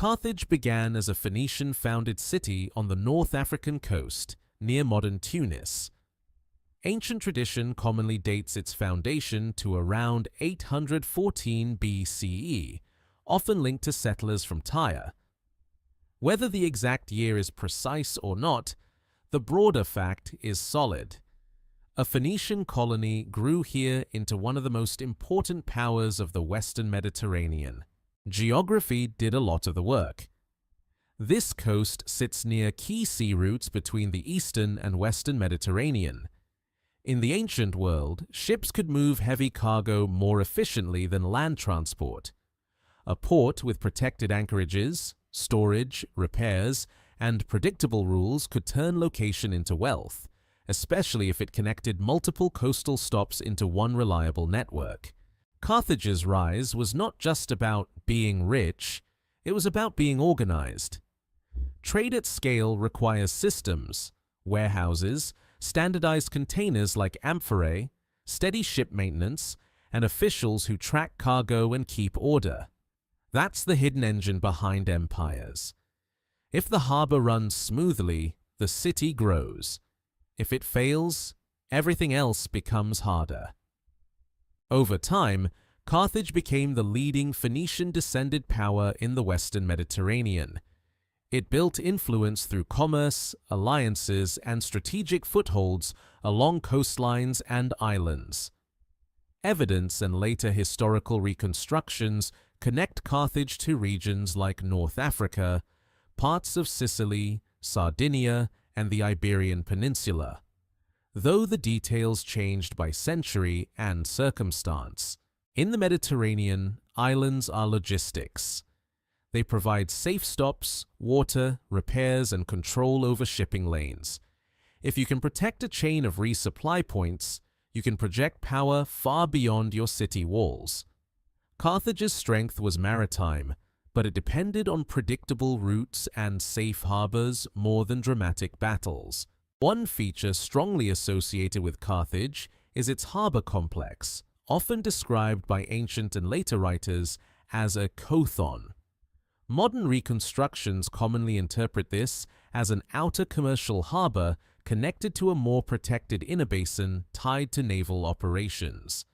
Carthage began as a Phoenician-founded city on the North African coast, near modern Tunis. Ancient tradition commonly dates its foundation to around 814 BCE, often linked to settlers from Tyre. Whether the exact year is precise or not, the broader fact is solid. A Phoenician colony grew here into one of the most important powers of the Western Mediterranean. Geography did a lot of the work. This coast sits near key sea routes between the Eastern and Western Mediterranean. In the ancient world, ships could move heavy cargo more efficiently than land transport. A port with protected anchorages, storage, repairs, and predictable rules could turn location into wealth, especially if it connected multiple coastal stops into one reliable network. Carthage's rise was not just about being rich, it was about being organized. Trade at scale requires systems, warehouses, standardized containers like amphorae, steady ship maintenance, and officials who track cargo and keep order. That's the hidden engine behind empires. If the harbor runs smoothly, the city grows. If it fails, everything else becomes harder. Over time, Carthage became the leading Phoenician-descended power in the Western Mediterranean. It built influence through commerce, alliances, and strategic footholds along coastlines and islands. Evidence and later historical reconstructions connect Carthage to regions like North Africa, parts of Sicily, Sardinia, and the Iberian Peninsula, though the details changed by century and circumstance. In the Mediterranean, islands are logistics. They provide safe stops, water, repairs, and control over shipping lanes. If you can protect a chain of resupply points, you can project power far beyond your city walls. Carthage's strength was maritime, but it depended on predictable routes and safe harbors more than dramatic battles. One feature strongly associated with Carthage is its harbor complex, often described by ancient and later writers as a kothon. Modern reconstructions commonly interpret this as an outer commercial harbor connected to a more protected inner basin tied to naval operations.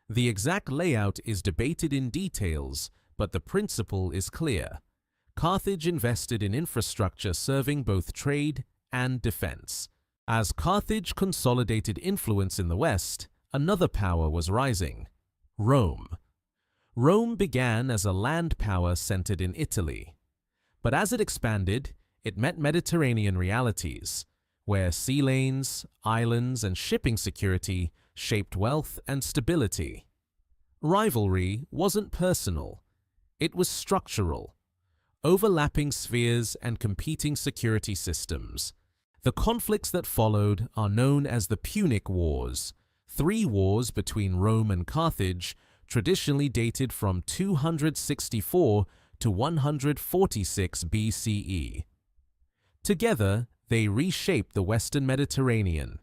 The exact layout is debated in details, but the principle is clear. Carthage invested in infrastructure serving both trade and defense. As Carthage consolidated influence in the West, another power was rising: Rome. Rome began as a land power centered in Italy. But as it expanded, it met Mediterranean realities, where sea lanes, islands, and shipping security shaped wealth and stability. Rivalry wasn't personal, it was structural. Overlapping spheres and competing security systems. The conflicts that followed are known as the Punic Wars, 3 wars between Rome and Carthage, traditionally dated from 264 to 146 BCE. Together, they reshaped the Western Mediterranean.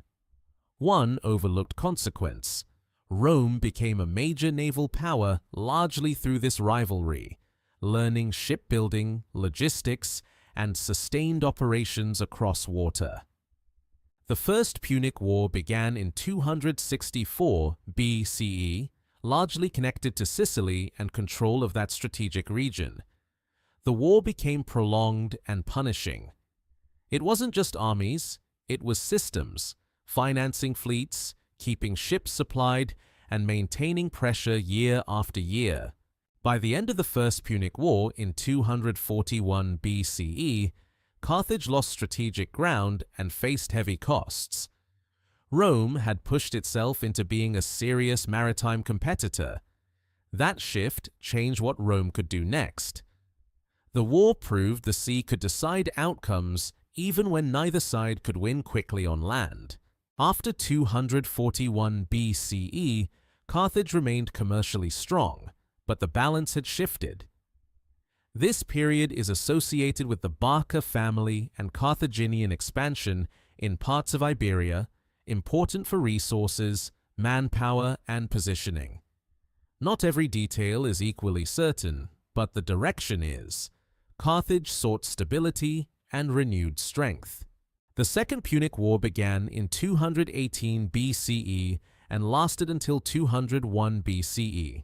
One overlooked consequence: Rome became a major naval power largely through this rivalry, learning shipbuilding, logistics, and sustained operations across water. The First Punic War began in 264 BCE, largely connected to Sicily and control of that strategic region. The war became prolonged and punishing. It wasn't just armies, it was systems, financing fleets, keeping ships supplied, and maintaining pressure year after year. By the end of the First Punic War in 241 BCE, Carthage lost strategic ground and faced heavy costs. Rome had pushed itself into being a serious maritime competitor. That shift changed what Rome could do next. The war proved the sea could decide outcomes even when neither side could win quickly on land. After 241 BCE, Carthage remained commercially strong, but the balance had shifted. This period is associated with the Barca family and Carthaginian expansion in parts of Iberia, important for resources, manpower, and positioning. Not every detail is equally certain, but the direction is. Carthage sought stability and renewed strength. The Second Punic War began in 218 BCE and lasted until 201 BCE.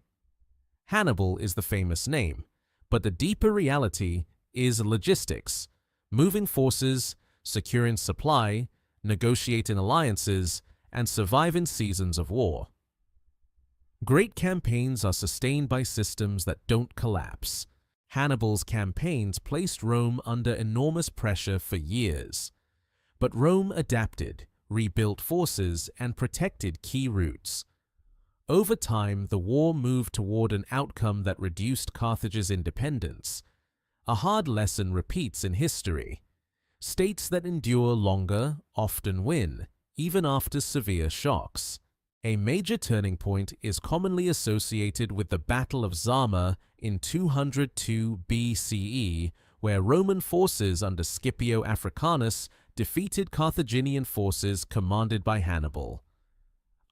Hannibal is the famous name, but the deeper reality is logistics, moving forces, securing supply, negotiating alliances, and surviving seasons of war. Great campaigns are sustained by systems that don't collapse. Hannibal's campaigns placed Rome under enormous pressure for years. But Rome adapted, rebuilt forces, and protected key routes. Over time, the war moved toward an outcome that reduced Carthage's independence. A hard lesson repeats in history. States that endure longer often win, even after severe shocks. A major turning point is commonly associated with the Battle of Zama in 202 BCE, where Roman forces under Scipio Africanus defeated Carthaginian forces commanded by Hannibal.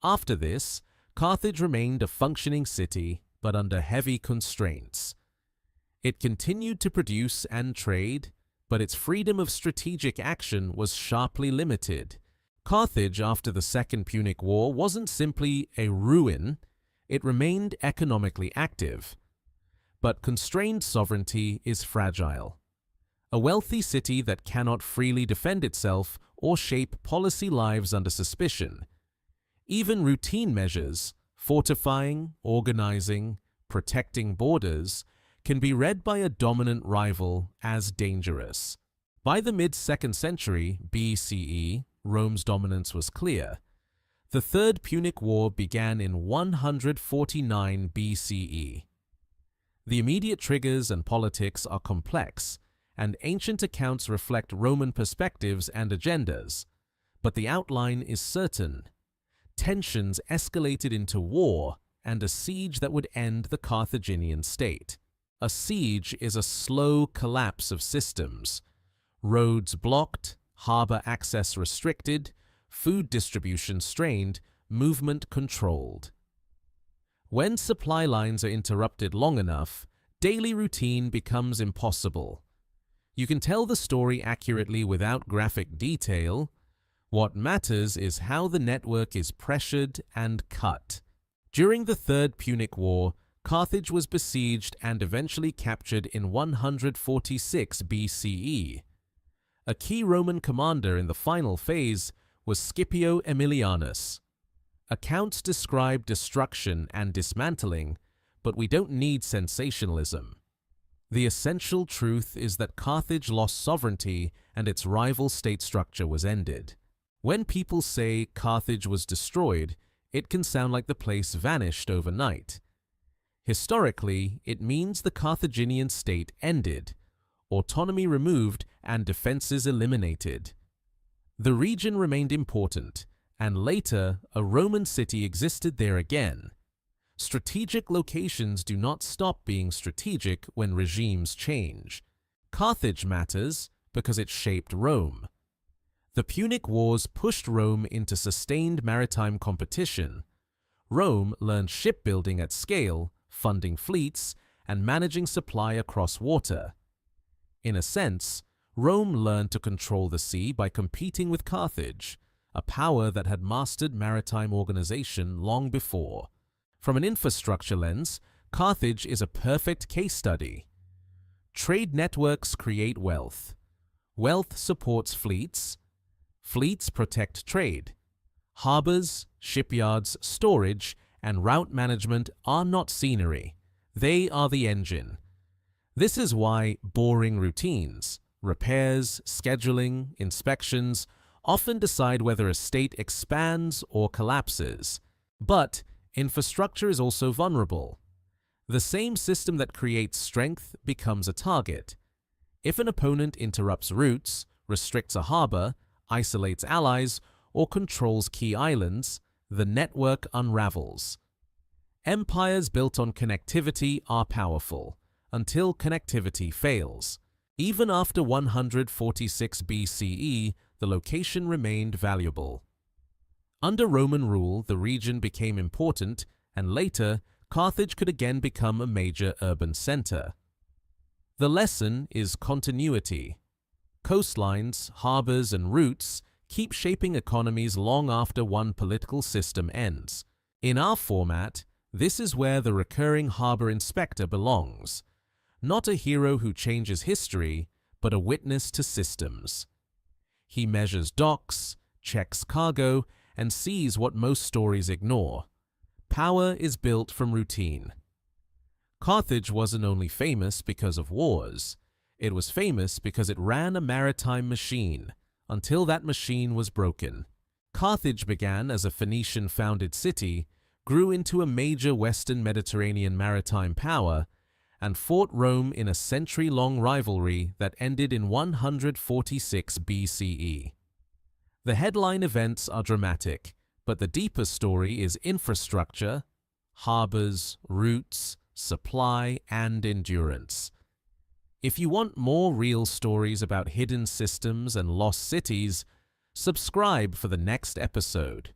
After this, Carthage remained a functioning city, but under heavy constraints. It continued to produce and trade, but its freedom of strategic action was sharply limited. Carthage, after the Second Punic War, wasn't simply a ruin, it remained economically active. But constrained sovereignty is fragile. A wealthy city that cannot freely defend itself or shape policy lives under suspicion. Even routine measures, fortifying, organizing, protecting borders, can be read by a dominant rival as dangerous. By the mid-2nd century BCE, Rome's dominance was clear. The Third Punic War began in 149 BCE. The immediate triggers and politics are complex, and ancient accounts reflect Roman perspectives and agendas, but the outline is certain. Tensions escalated into war and a siege that would end the Carthaginian state. A siege is a slow collapse of systems. Roads blocked, harbor access restricted, food distribution strained, movement controlled. When supply lines are interrupted long enough, daily routine becomes impossible. You can tell the story accurately without graphic detail. What matters is how the network is pressured and cut. During the Third Punic War, Carthage was besieged and eventually captured in 146 BCE. A key Roman commander in the final phase was Scipio Aemilianus. Accounts describe destruction and dismantling, but we don't need sensationalism. The essential truth is that Carthage lost sovereignty and its rival state structure was ended. When people say Carthage was destroyed, it can sound like the place vanished overnight. Historically, it means the Carthaginian state ended, autonomy removed, and defenses eliminated. The region remained important, and later a Roman city existed there again. Strategic locations do not stop being strategic when regimes change. Carthage matters because it shaped Rome. The Punic Wars pushed Rome into sustained maritime competition. Rome learned shipbuilding at scale, funding fleets, and managing supply across water. In a sense, Rome learned to control the sea by competing with Carthage, a power that had mastered maritime organization long before. From an infrastructure lens, Carthage is a perfect case study. Trade networks create wealth. Wealth supports fleets. Fleets protect trade. Harbors, shipyards, storage, and route management are not scenery. They are the engine. This is why boring routines, repairs, scheduling, inspections often decide whether a state expands or collapses. But infrastructure is also vulnerable. The same system that creates strength becomes a target. If an opponent interrupts routes, restricts a harbor, isolates allies, or controls key islands, the network unravels. Empires built on connectivity are powerful, until connectivity fails. Even after 146 BCE, the location remained valuable. Under Roman rule, the region became important, and later, Carthage could again become a major urban center. The lesson is continuity. Coastlines, harbors, and routes keep shaping economies long after one political system ends. In our format, this is where the recurring harbor inspector belongs. Not a hero who changes history, but a witness to systems. He measures docks, checks cargo, and sees what most stories ignore. Power is built from routine. Carthage wasn't only famous because of wars. It was famous because it ran a maritime machine, until that machine was broken. Carthage began as a Phoenician-founded city, grew into a major Western Mediterranean maritime power, and fought Rome in a century-long rivalry that ended in 146 BCE. The headline events are dramatic, but the deeper story is infrastructure, harbors, routes, supply, and endurance. If you want more real stories about hidden systems and lost cities, subscribe for the next episode.